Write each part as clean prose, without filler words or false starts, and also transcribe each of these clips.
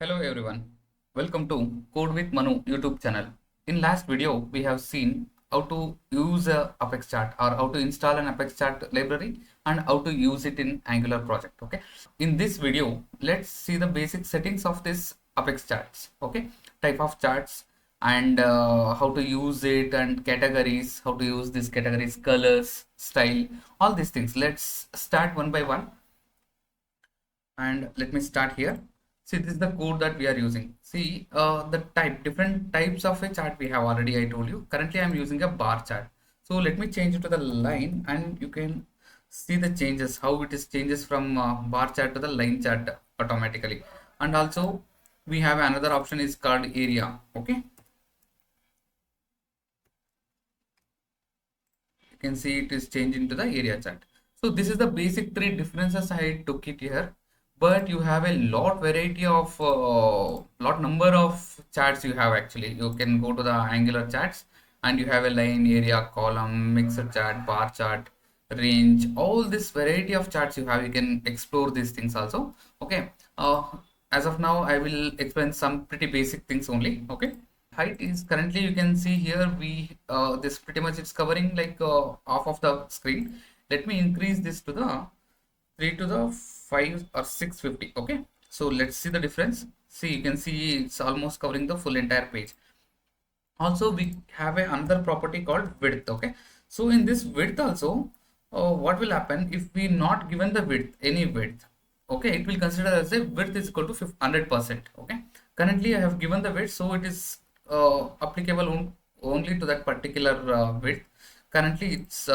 Hello everyone, welcome to Code with Manu YouTube channel. In last video, we have seen how to use a ApexChart or how to install an ApexChart library and how to use it in Angular project. Okay. In this video, let's see the basic settings of this ApexCharts. Okay. Type of charts and how to use it and categories, how to use these categories, colors, style, all these things. Let's start one by one. And let me start here. See, this is the code that we are using. See, the different types of a chart we have already, I told you. Currently I'm using a bar chart. So let me change it to the line and you can see the changes, how it is changes from bar chart to the line chart automatically. And also we have another option is called area. Okay, you can see it is changing to the area chart. So this is the basic three differences I took it here, but you have a lot variety of lot number of charts you have. Actually you can go to the Angular charts and you have a line, area, column, mixer chart, bar chart, range, all this variety of charts you have. You can explore these things also. Okay, as of now I will explain some pretty basic things only. Okay, height is currently, you can see here, we this pretty much it's covering like half of the screen. Let me increase this to the 3 to the 5 or 650. Okay, so let's see the difference. See, you can see it's almost covering the full entire page. Also we have another property called width. Okay, so in this width also, what will happen if we not given the width, any width? Okay, it will consider as a width is equal to 100%. Okay, currently I have given the width, so it is applicable only to that particular width. Currently it's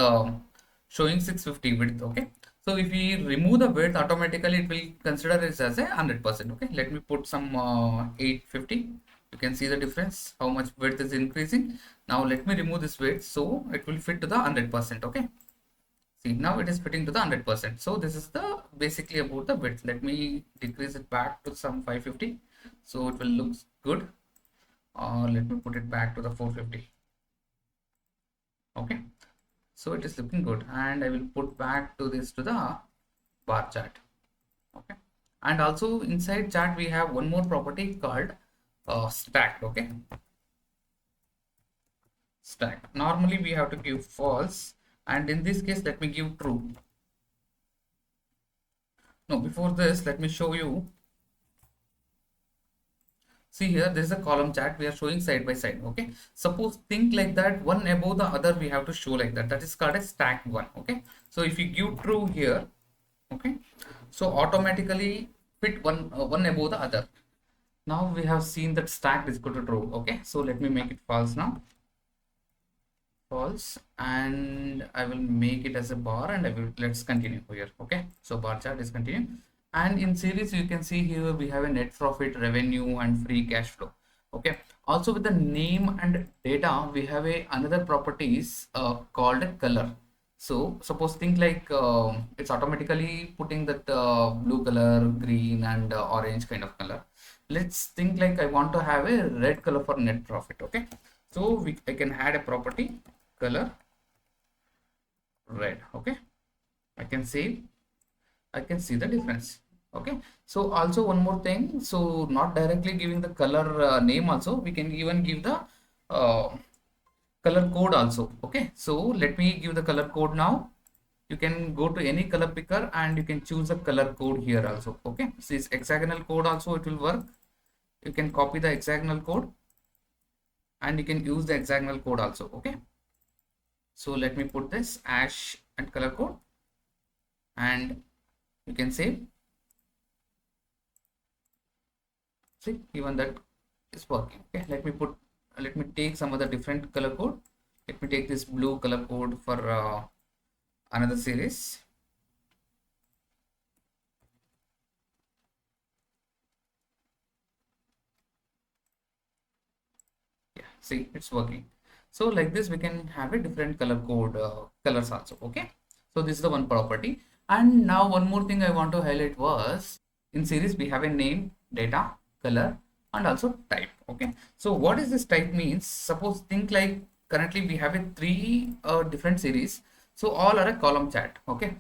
showing 650 width. Okay, so if we remove the width, automatically it will consider it as a 100%. Okay, let me put some 850. You can see the difference, how much width is increasing. Now let me remove this width, so it will fit to the 100%. Okay, see, now it is fitting to the 100%. So this is the basically about the width. Let me decrease it back to some 550, so it will look good. Let me put it back to the 450. Okay, so it is looking good, and I will put back to this to the bar chart. Okay, and also inside chart we have one more property called stacked. Okay, stacked, normally we have to give false, and in this case let me give true. No, before this let me show you. See here, there is a column chart we are showing side by side. Okay, suppose think like that, one above the other we have to show like that. That is called a stacked one. Okay, so if you give true here, okay, so automatically fit one above the other. Now we have seen that stacked is equal to true. Okay, so let me make it false now. False, and I will make it as a bar, and I will, let's continue here. Okay, so bar chart is continuing, and in series you can see here we have a net profit, revenue, and free cash flow. Okay, also with the name and data we have another properties called a color. So suppose think like it's automatically putting that blue color, green, and orange kind of color. Let's think like I want to have a red color for net profit. Okay, so I can add a property color red. Okay, I can see the difference. Okay, so also one more thing, so not directly giving the color name, also we can even give the uh, color code also. Okay, so let me give the color code now. You can go to any color picker and you can choose a color code here also. Okay, this hexagonal code also it will work. You can copy the hexagonal code and you can use the hexagonal code also. Okay, so let me put this hash and color code, and you can save. See, even that is working. Okay, let me take some other different color code. Let me take this blue color code for another series. Yeah, see, it's working. So like this we can have a different color code colors also. Okay, so this is the one property. And now one more thing I want to highlight was, in series we have a name, data, color, and also type. Okay, so what is this type means? Suppose think like currently we have a three different series, so all are a column chart. Okay,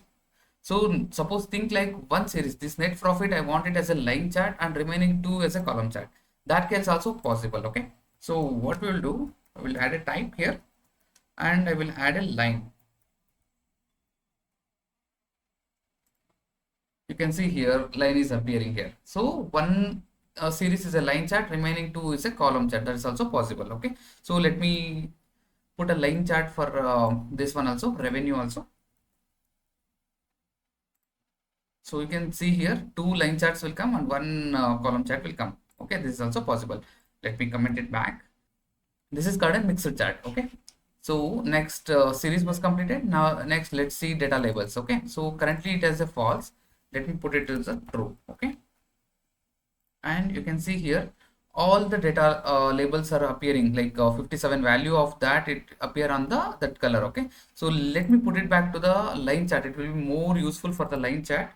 So suppose think like one series, this net profit I want it as a line chart and remaining two as a column chart. That is also possible. Okay, so what we will do, I will add a type here and I will add a line. You can see here line is appearing here. So one series is a line chart, remaining two is a column chart. That is also possible. Okay, so let me put a line chart for this one also, revenue also. So you can see here two line charts will come and one column chart will come. Okay, this is also possible. Let me comment it back. This is called a mixed chart. Okay, so next series was completed. Now next let's see data labels. Okay, so currently it has a false. Let me put it as a true. Okay, and you can see here all the data labels are appearing like 57 value of that it appear on the that color. Okay, so let me put it back to the line chart. It will be more useful for the line chart.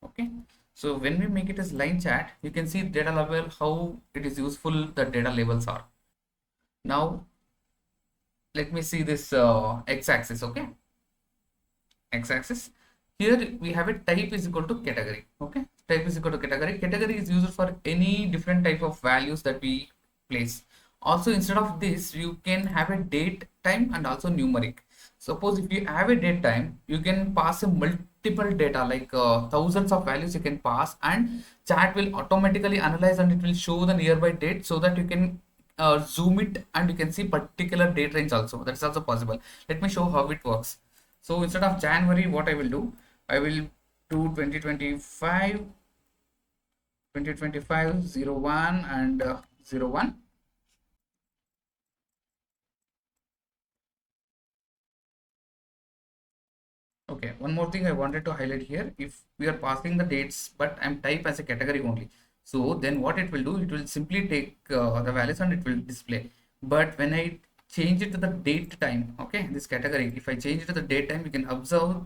Okay, so when we make it as line chart, you can see data label how it is useful the data labels are. Now let me see this x-axis. Okay, x-axis, here we have a type is equal to category. Okay, type is equal to category. Category is used for any different type of values that we place. Also instead of this you can have a date, time and also numeric. Suppose if you have a date time, you can pass a multiple data like thousands of values you can pass, and chat will automatically analyze and it will show the nearby date so that you can zoom it and you can see particular date range also. That's also possible. Let me show how it works. So instead of January, what I will do, I will do 2025 01 and 01. Okay, one more thing I wanted to highlight here. If we are passing the dates, but I'm type as a category only. So then what it will do, it will simply take the values and it will display. But when I change it to the date time, okay, this category, if I change it to the date time, you can observe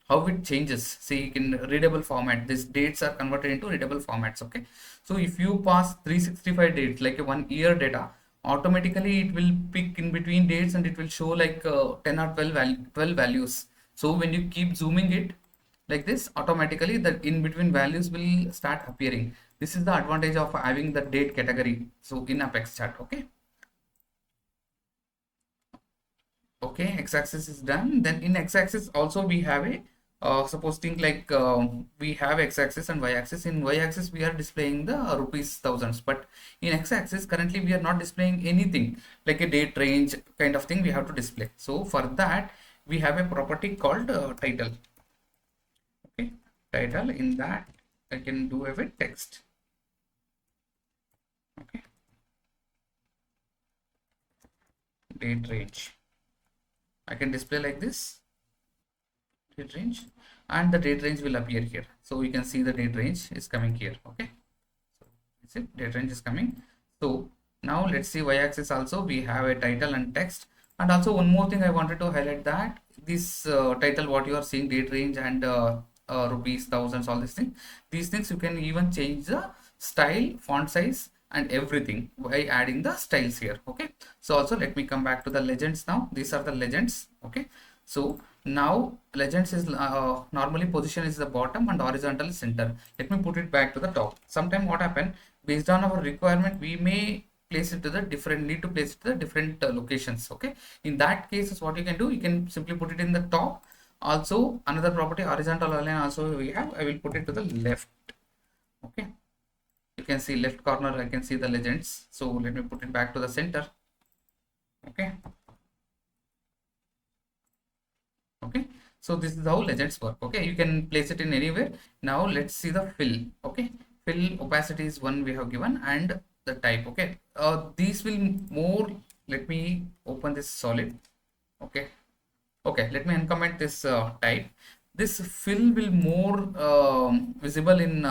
how it changes. See, in readable format, these dates are converted into readable formats. Okay, so if you pass 365 dates, like a 1 year data, automatically it will pick in between dates and it will show like 10 or 12 values. So when you keep zooming it like this, automatically the in between values will start appearing. This is the advantage of having the date category. So in ApexChart. Okay, okay, x-axis is done. Then in x-axis also we have a suppose think like we have x-axis and y-axis. In y-axis we are displaying the rupees thousands, but in x-axis currently we are not displaying anything like a date range kind of thing we have to display. So for that we have a property called title. Okay, title. In that I can do a text. Okay, date range I can display like this, date range, and the date range will appear here. So you can see the date range is coming here. Okay, so it's it, date range is coming. So now let's see y-axis also we have a title and text. And also one more thing I wanted to highlight, that this title what you are seeing, date range and rupees thousands, all these things you can even change the style, font size and everything by adding the styles here. Okay, so also let me come back to the legends. Now these are the legends. Okay, so now legends is normally position is the bottom and horizontal is center. Let me put it back to the top. Sometime what happen, based on our requirement we may place it to the different, need to place it to the different locations. Okay, in that case is what you can do, you can simply put it in the top. Also another property, horizontal align also we have, I will put it to the left. Okay, you can see left corner I can see the legends. So let me put it back to the center. Okay, okay, so this is how legends work. Okay, you can place it in anywhere. Now let's see the fill. Okay, fill opacity is 1 we have given, and the type. Okay, these will more, let me open this solid. Okay, okay, let me uncomment this type. This fill will more visible in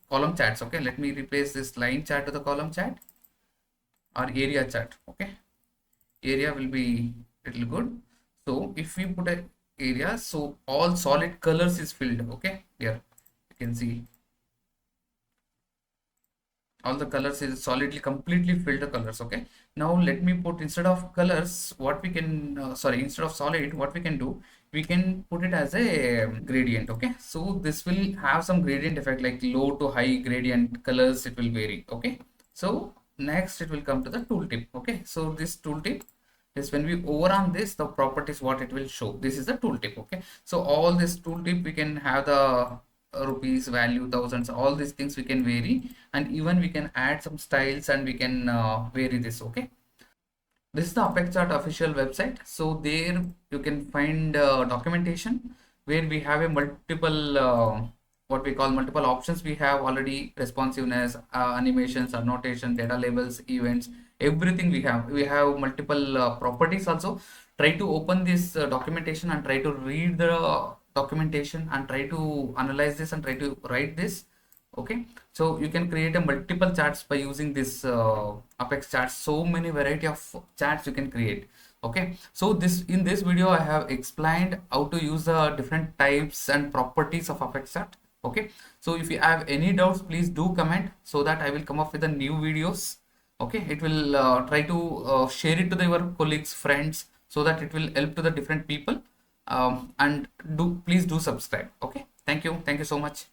column charts. Okay, let me replace this line chart to the column chart or area chart. Okay, area will be little good. So if we put a area, so all solid colors is filled. Okay, here you can see all the colors is solidly completely filled the colors. Okay, now let me put, instead of colors what we can sorry, instead of solid what we can do, we can put it as a gradient. Okay, so this will have some gradient effect, like low to high gradient colors, it will vary. Okay, so next it will come to the tooltip. Okay, so this tooltip is when we over on this, the properties what it will show. This is the tooltip. Okay, so all this tooltip we can have the rupees value, thousands, all these things we can vary, and even we can add some styles and we can vary this. Okay, this is the ApexChart official website. So there you can find documentation where we have a multiple what we call multiple options. We have already responsiveness, animations, annotation, data labels, events, everything we have. We have multiple properties also. Try to open this documentation and try to read the documentation and try to analyze this and try to write this. Okay, so you can create a multiple charts by using this Apex charts. So many variety of charts you can create. Okay, so this in this video I have explained how to use the different types and properties of Apex chart. Okay, so if you have any doubts, please do comment so that I will come up with the new videos. Okay, it will try to share it to your colleagues, friends, so that it will help to the different people. And do please do subscribe. Okay, thank you so much.